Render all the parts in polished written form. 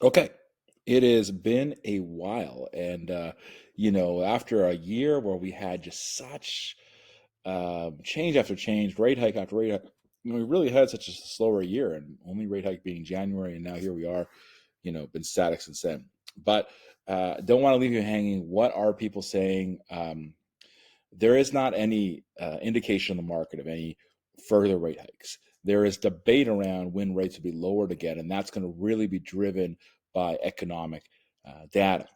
Okay. It has been a while. And, after a year where we had just such change after change, rate hike after rate hike, we really had such a slower year, and only rate hike being January. And now here we are, been static since then. But don't want to leave you hanging. What are people saying? There is not any indication in the market of any further rate hikes. There is debate around when rates will be lowered again, and that's going to really be driven by economic data.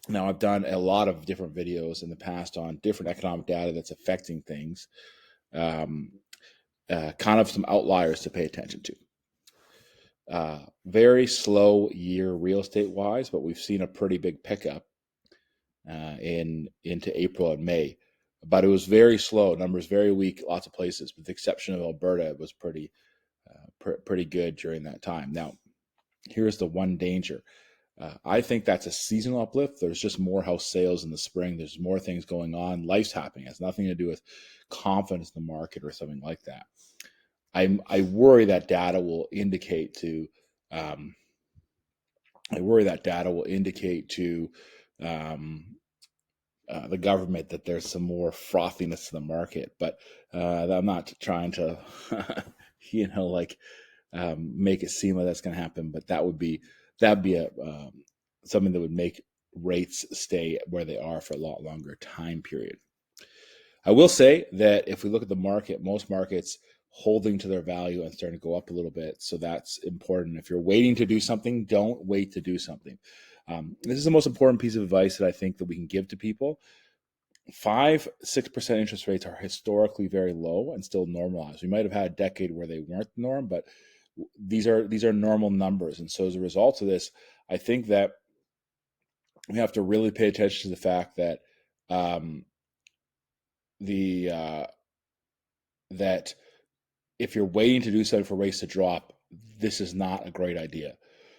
Now, I've done a lot of different videos in the past on different economic data that's affecting things, um, kind of some outliers to pay attention to. Very slow year real estate wise, but we've seen a pretty big pickup in into April and May. But it was very slow. Numbers very weak. Lots of places, with the exception of Alberta, it was pretty good during that time. Now, here's the one danger. I think that's a seasonal uplift. There's just more house sales in the spring. There's more things going on. Life's happening. It has nothing to do with confidence in the market or something like that. I worry that data will indicate to um, I worry that data will indicate to um, the government that there's some more frothiness in the market. But I'm not trying to, like make it seem like that's going to happen. But that'd be something that would make rates stay where they are for a lot longer time period. I will say that if we look at the market, most markets holding to their value and starting to go up a little bit. So that's important. If you're waiting to do something, don't wait to do something. This is the most important piece of advice that I think that we can give to people. 5-6% interest rates are historically very low and still normalized. We might have had a decade where they weren't the norm, but these are normal numbers. And so as a result of this, I think that we have to really pay attention to the fact that um, the that if you're waiting to do something for rates to drop, this is not a great idea.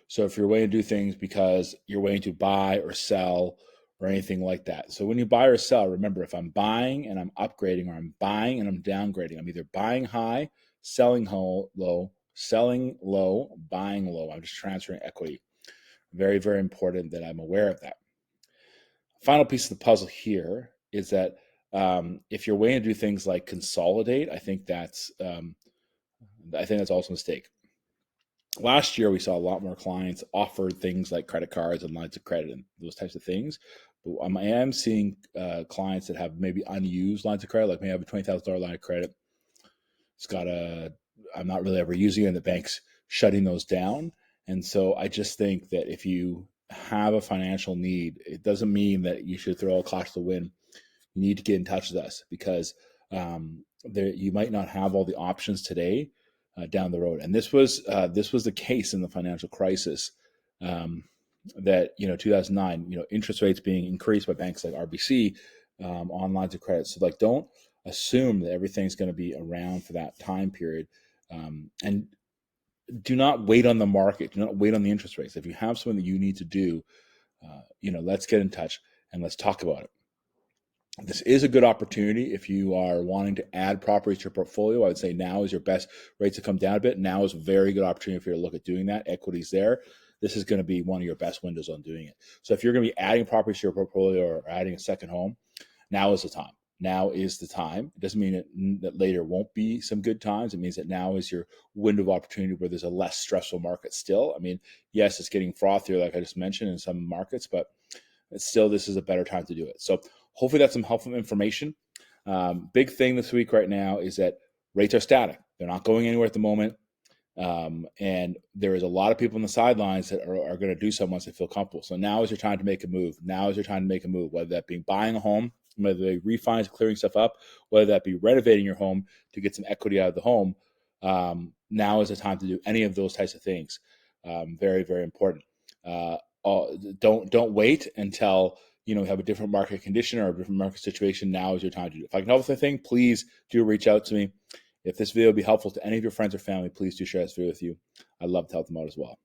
So if you're waiting to do things because you're waiting to buy or sell or anything like that. So when you buy or sell, remember, if I'm buying and I'm upgrading, or I'm buying and I'm downgrading, I'm either buying high, low, selling low, buying low. I'm just transferring equity. Very, very important that I'm aware of that. Final piece of the puzzle here is that if you're waiting to do things like consolidate, I think that's also a mistake. Last year, we saw a lot more clients offer things like credit cards and lines of credit and those types of things. But I am seeing clients that have maybe unused lines of credit, like maybe have a $20,000 line of credit. It's got I'm not really ever using it, and the bank's shutting those down. And so I just think that if you have a financial need, it doesn't mean that you should throw all caution to the wind. You need to get in touch with us, because you might not have all the options today down the road. And this was the case in the financial crisis. That 2009, interest rates being increased by banks like RBC on lines of credit. So like, don't assume that everything's going to be around for that time period, and do not wait on the market. Do not wait on the interest rates. If you have something that you need to do, let's get in touch and let's talk about it. This is a good opportunity if you are wanting to add properties to your portfolio. I would say now is your best. Rates have come down a bit. Now is a very good opportunity for you to look at doing that. Equity's there. This is going to be one of your best windows on doing it. So if you're going to be adding properties to your portfolio or adding a second home, now is the time. Now is the time. It doesn't mean that later won't be some good times. It means that now is your window of opportunity where there's a less stressful market still. I mean, yes, it's getting frothier, like I just mentioned, in some markets, but still, this is a better time to do it. So hopefully that's some helpful information. Big thing this week right now is that rates are static. They're not going anywhere at the moment. And there is a lot of people on the sidelines that are going to do so once they feel comfortable. So now is your time to make a move. Now is your time to make a move, whether that be buying a home, whether they refinance, clearing stuff up, whether that be renovating your home to get some equity out of the home. Now is the time to do any of those types of things. Very, very important. Uh, don't wait until you have a different market condition or a different market situation. Now is your time to do it. If I can help with anything, please do reach out to me. If this video would be helpful to any of your friends or family, please do share this video with you. I'd love to help them out as well.